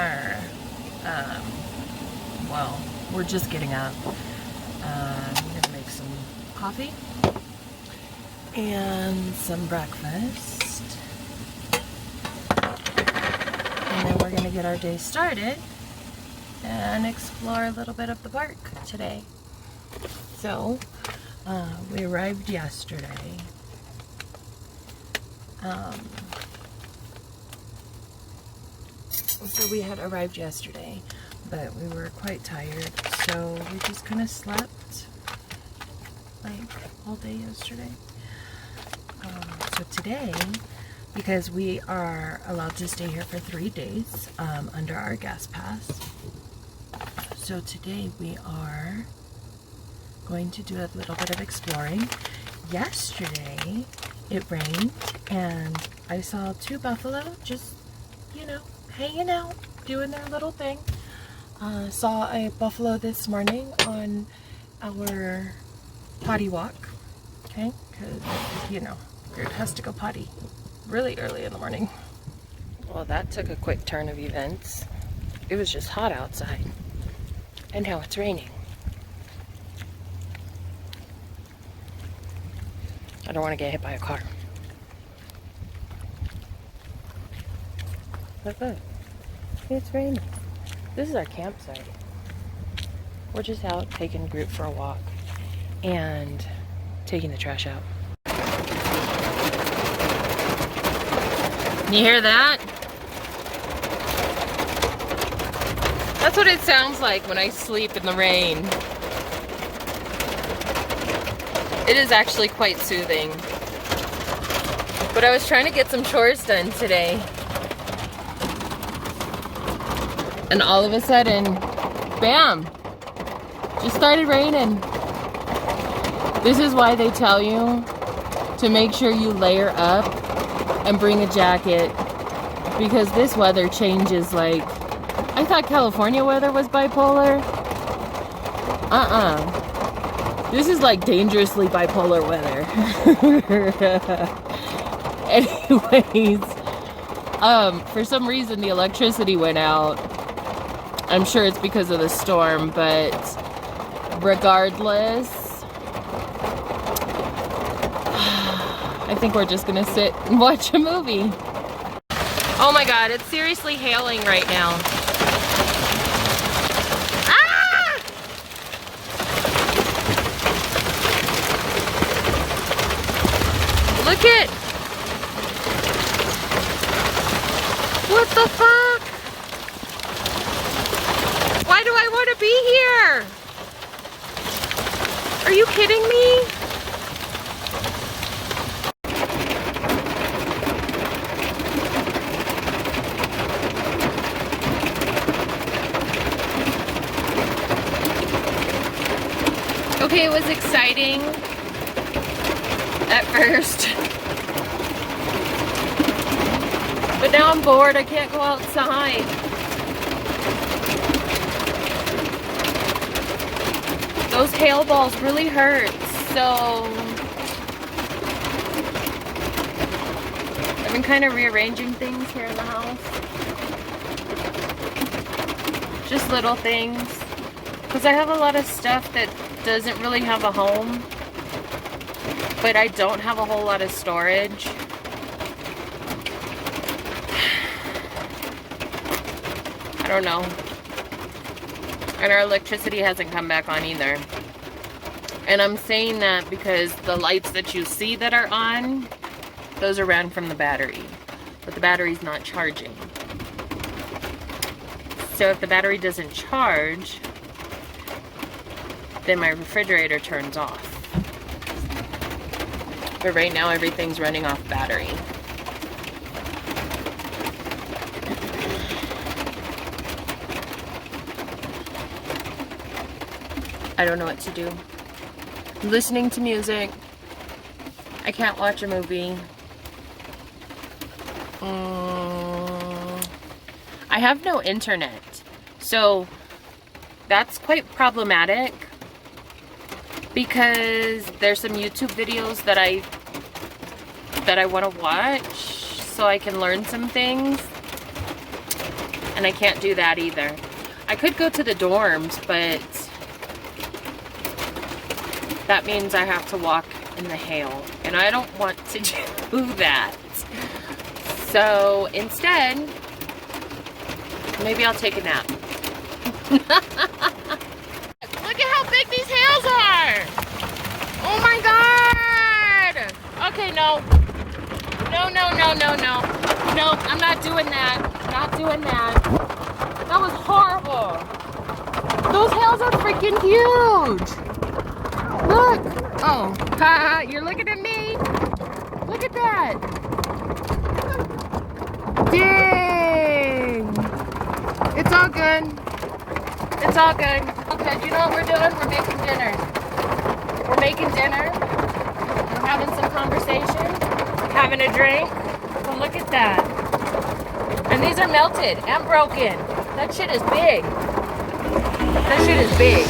are, well, we're just getting up. I'm gonna make some coffee and some breakfast. And then we're gonna get our day started and explore a little bit of the park today. So, we arrived yesterday. So we had arrived yesterday, but we were quite tired, so we just kind of slept like all day yesterday. So today, because we are allowed to stay here for 3 days under our guest pass, so today we are going to do a little bit of exploring. Yesterday it rained and I saw 2 buffalo just, you know, hanging out, doing their little thing. Saw a buffalo this morning on our potty walk, okay, because, you know, Groot has to go potty really early in the morning. Well, that took a quick turn of events. It was just hot outside, and now it's raining. I don't want to get hit by a car. Look, it's raining. This is our campsite. We're just out taking Groot for a walk and taking the trash out. You hear that? That's what it sounds like when I sleep in the rain. It is actually quite soothing. But I was trying to get some chores done today. And all of a sudden, bam! Just started raining. This is why they tell you to make sure you layer up and bring a jacket. Because this weather changes like... I thought California weather was bipolar. This is like dangerously bipolar weather. Anyways, for some reason the electricity went out. I'm sure it's because of the storm, but regardless, I think we're just gonna sit and watch a movie. Oh my god, it's seriously hailing right now. Ah! Look it! What the fuck? Why do I want to be here? Are you kidding me? Okay, it was exciting at first. But now I'm bored, I can't go outside. Those hail balls really hurt, so I've been kind of rearranging things here in the house. Just little things. Because I have a lot of stuff that doesn't really have a home. But I don't have a whole lot of storage. I don't know. And our electricity hasn't come back on either. And I'm saying that because the lights that you see that are on, those are ran from the battery. But the battery's not charging. So if the battery doesn't charge, then my refrigerator turns off. But right now everything's running off battery. I don't know what to do. I'm listening to music. I can't watch a movie. I have no internet. So that's quite problematic because there's some YouTube videos that I want to watch so I can learn some things. And I can't do that either. I could go to the dorms, but that means I have to walk in the hail. And I don't want to do that. So instead, maybe I'll take a nap. Look at how big these hails are! Oh my god! Okay, no. No. No, I'm not doing that. Not doing that. That was horrible. Those hails are freaking huge. Look. Oh, haha, you're looking at me. Look at that. Dang. It's all good. It's all good. Okay, you know what we're doing? We're making dinner. We're making dinner. We're having some conversation. Having a drink. Well, look at that. And these are melted and broken. That shit is big. That shit is big.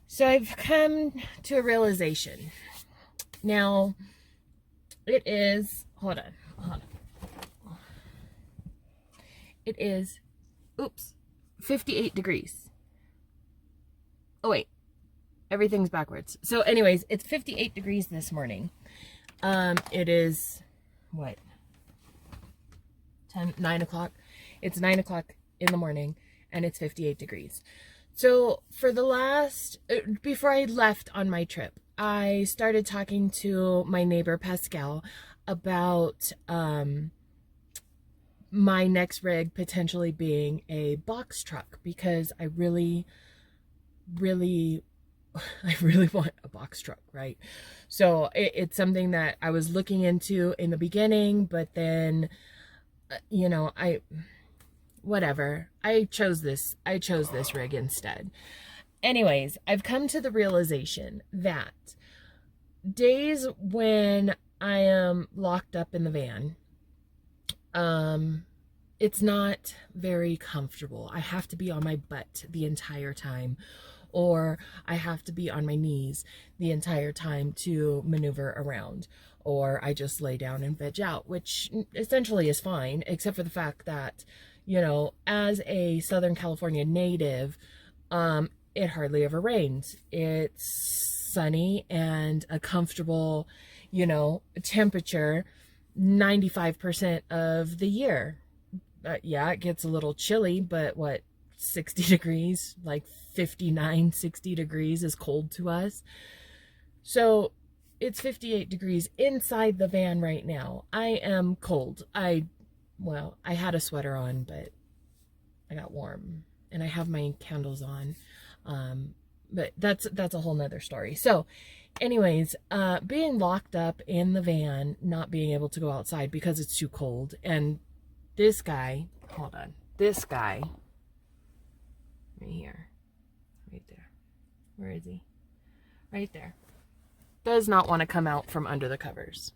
So I've come to a realization. Now, it is, hold on. It is, 58 degrees. Oh wait, everything's backwards. So anyways, it's 58 degrees this morning. It is, what, 9 o'clock? It's 9 o'clock in the morning and it's 58 degrees. So for the last, before I left on my trip, I started talking to my neighbor Pascal about my next rig potentially being a box truck, because I really want a box truck, right? So it's something that I was looking into in the beginning, but then, you know, whatever. I chose this rig instead. Anyways, I've come to the realization that days when I am locked up in the van, it's not very comfortable. I have to be on my butt the entire time, or I have to be on my knees the entire time to maneuver around, or I just lay down and veg out, which essentially is fine, except for the fact that, you know, as a Southern California native, it hardly ever rains. It's sunny and a comfortable, you know, temperature 95% of the year. yeah, it gets a little chilly, but what, 60 degrees, like 59, 60 degrees is cold to us. So it's 58 degrees inside the van right now. I am cold. Well, I had a sweater on, but I got warm, and I have my candles on. But that's a whole nother story. So anyways, being locked up in the van, not being able to go outside because it's too cold. And this guy, hold on, this guy right here, right there, where is he? Right there, does not want to come out from under the covers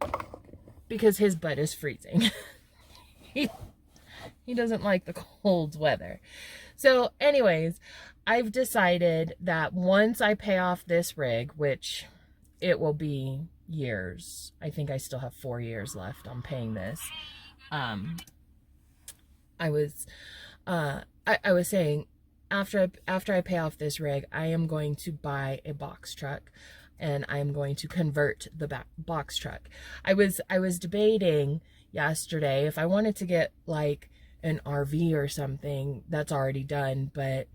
because his butt is freezing. He doesn't like the cold weather. So anyways, I've decided that once I pay off this rig, which it will be years, I think I still have 4 years left on paying this. I was saying, after I pay off this rig, I am going to buy a box truck, and I am going to convert the box truck. I was debating yesterday if I wanted to get like an RV or something that's already done, but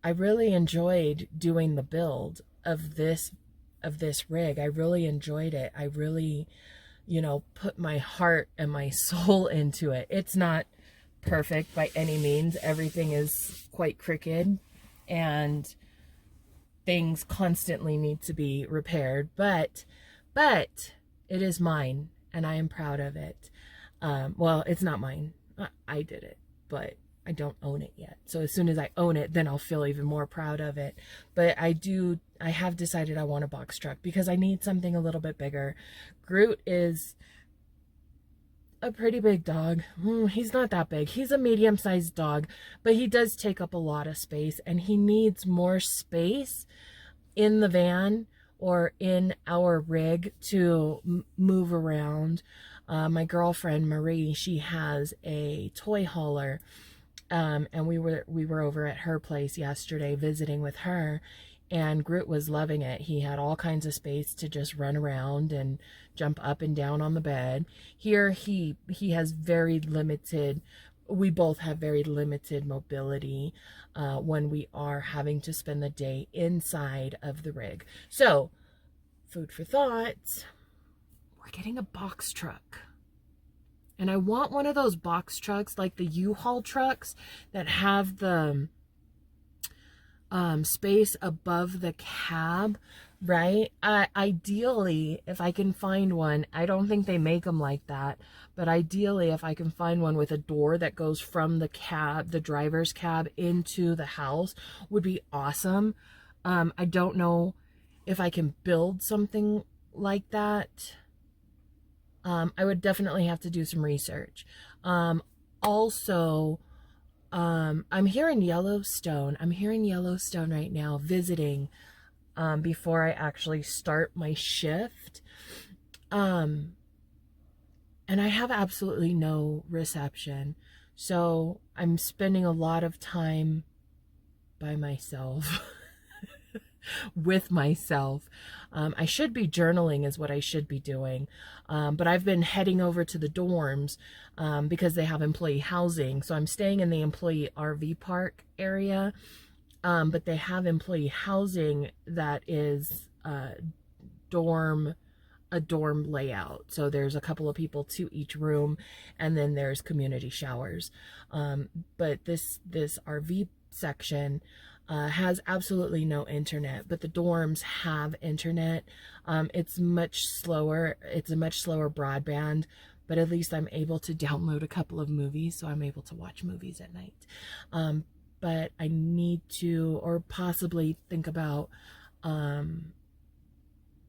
I really enjoyed doing the build of this rig. I really enjoyed it. I really, put my heart and my soul into it. It's not perfect by any means. Everything is quite crooked, and things constantly need to be repaired, but it is mine, and I am proud of it. Well, it's not mine. I did it, but I don't own it yet. So as soon as I own it, then I'll feel even more proud of it. But I have decided I want a box truck because I need something a little bit bigger. Groot is a pretty big dog. He's not that big. He's a medium-sized dog, but he does take up a lot of space, and he needs more space in the van or in our rig to move around. My girlfriend Marie, she has a toy hauler, and we were over at her place yesterday visiting with her, and Groot was loving it. He had all kinds of space to just run around and jump up and down on the bed. Here he has very limited, we both have very limited mobility when we are having to spend the day inside of the rig. So, food for thought, we're getting a box truck. And I want one of those box trucks, like the U-Haul trucks that have the space above the cab, right? Ideally, if I can find one, I don't think they make them like that, but ideally, if I can find one with a door that goes from the cab, the driver's cab, into the house, would be awesome. I don't know if I can build something like that. I would definitely have to do some research. Also, I'm here in Yellowstone. I'm here in Yellowstone right now visiting before I actually start my shift. And I have absolutely no reception. So I'm spending a lot of time by myself. With myself. I should be journaling is what I should be doing. But I've been heading over to the dorms because they have employee housing. So I'm staying in the employee RV park area. But they have employee housing that is a dorm layout. So there's a couple of people to each room, and then there's community showers. But this RV section has absolutely no internet, but the dorms have internet. It's much slower. It's a much slower broadband, but at least I'm able to download a couple of movies, so I'm able to watch movies at night. But I need to, or possibly think about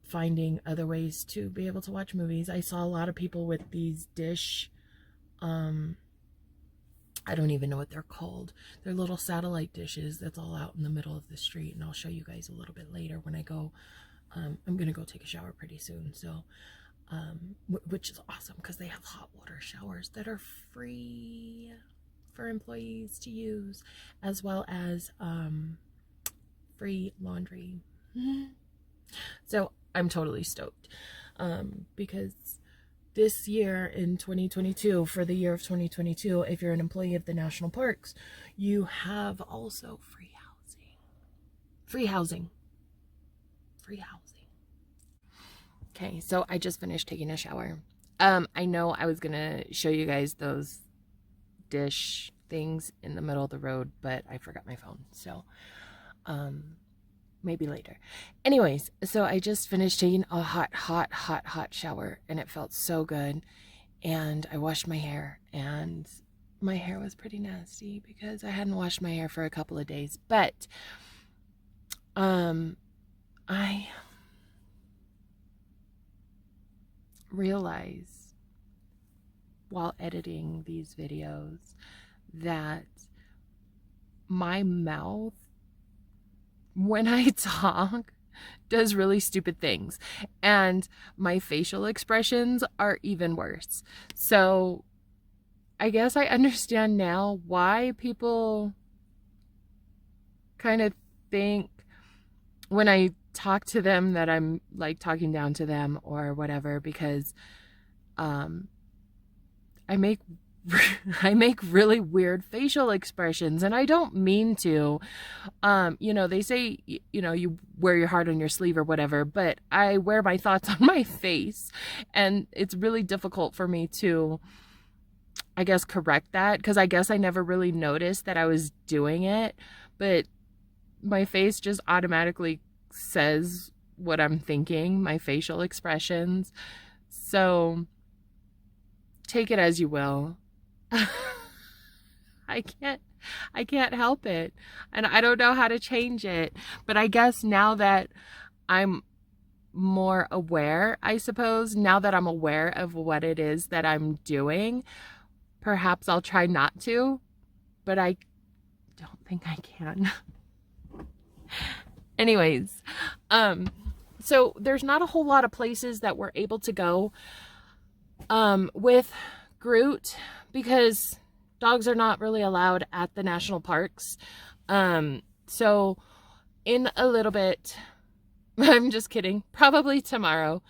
finding other ways to be able to watch movies. I saw a lot of people with these dish, I don't even know what they're called. They're little satellite dishes that's all out in the middle of the street, and I'll show you guys a little bit later when I go. I'm gonna go take a shower pretty soon, so which is awesome because they have hot water showers that are free for employees to use, as well as free laundry. So I'm totally stoked because this year in 2022, for the year of 2022, if you're an employee of the national parks, you have also free housing. Free housing. Free housing. Okay, so I just finished taking a shower. I know I was gonna show you guys those dish things in the middle of the road, but I forgot my phone, so maybe later. Anyways, so I just finished taking a hot shower, and it felt so good. And I washed my hair, and my hair was pretty nasty because I hadn't washed my hair for a couple of days. But I realized while editing these videos that my mouth, when I talk, does really stupid things, and my facial expressions are even worse. So I guess I understand now why people kind of think when I talk to them that I'm like talking down to them or whatever, because I make really weird facial expressions, and I don't mean to. You know, they say, you know, you wear your heart on your sleeve or whatever, but I wear my thoughts on my face, and it's really difficult for me to, I guess, correct that, because I guess I never really noticed that I was doing it, but my face just automatically says what I'm thinking, my facial expressions. So take it as you will. I can't help it, and I don't know how to change it. But I guess now that I'm more aware, I suppose, now that I'm aware of what it is that I'm doing, perhaps I'll try not to, but I don't think I can. Anyways, so there's not a whole lot of places that we're able to go with Groot, because dogs are not really allowed at the national parks. So in a little bit, I'm just kidding, probably tomorrow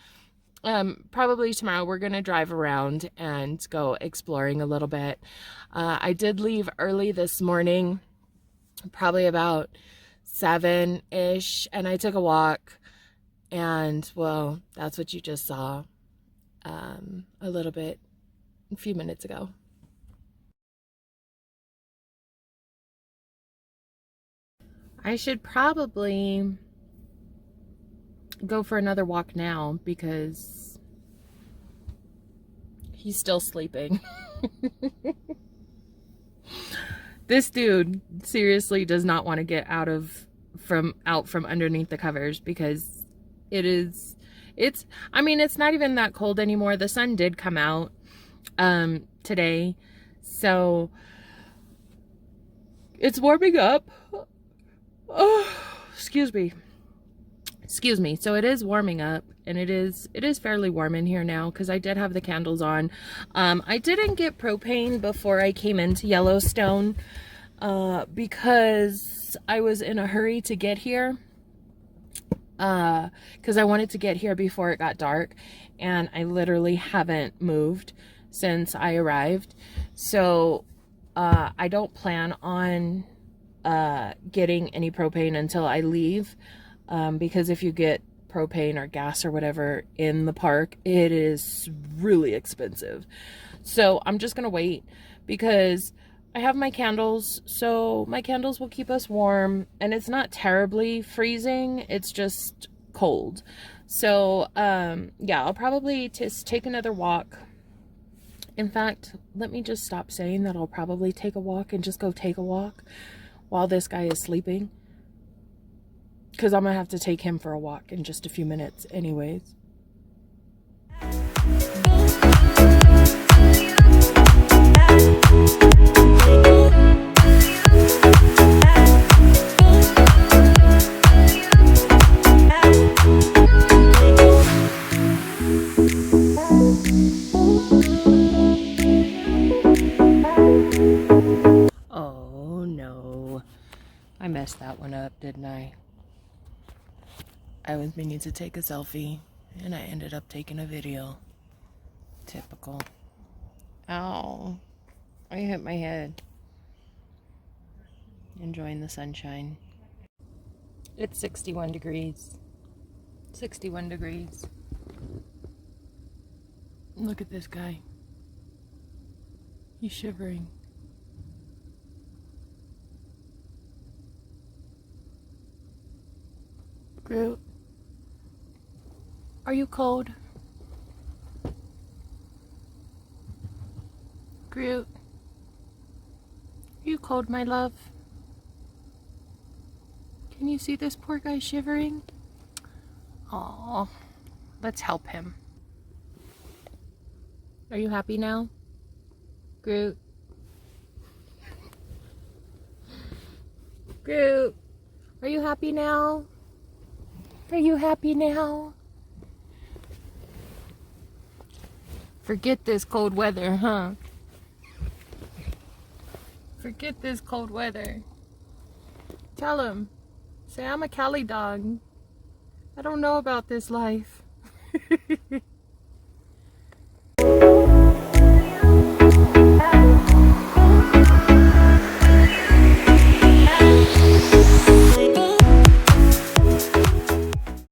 we're gonna drive around and go exploring a little bit. I did leave early this morning, probably about 7-ish, and I took a walk, and well, that's what you just saw a few minutes ago. I should probably go for another walk now because he's still sleeping. This dude seriously does not want to get out from underneath the covers, because it's not even that cold anymore. The sun did come out today, so it's warming up. Oh, excuse me. So it is warming up, and it is fairly warm in here now because I did have the candles on. I didn't get propane before I came into Yellowstone because I was in a hurry to get here, because I wanted to get here before it got dark, and I literally haven't moved since I arrived. So I don't plan on getting any propane until I leave, because if you get propane or gas or whatever in the park, it is really expensive. So I'm just gonna wait, because I have my candles, so my candles will keep us warm, and it's not terribly freezing, it's just cold. So yeah, I'll probably just take another walk. In fact, let me just stop saying that I'll probably take a walk and just go take a walk while this guy is sleeping, because I'm gonna have to take him for a walk in just a few minutes anyways. Oh no, I messed that one up, didn't I? I was meaning to take a selfie, and I ended up taking a video. Typical. Ow. I hit my head. Enjoying the sunshine. It's 61 degrees. 61 degrees. Look at this guy. He's shivering. Groot, are you cold? Groot, are you cold, my love? Can you see this poor guy shivering? Aw, let's help him. Are you happy now, Groot? Groot, are you happy now? Are you happy now? Forget this cold weather, huh? Forget this cold weather. Tell him. Say, I'm a Cali dog. I don't know about this life.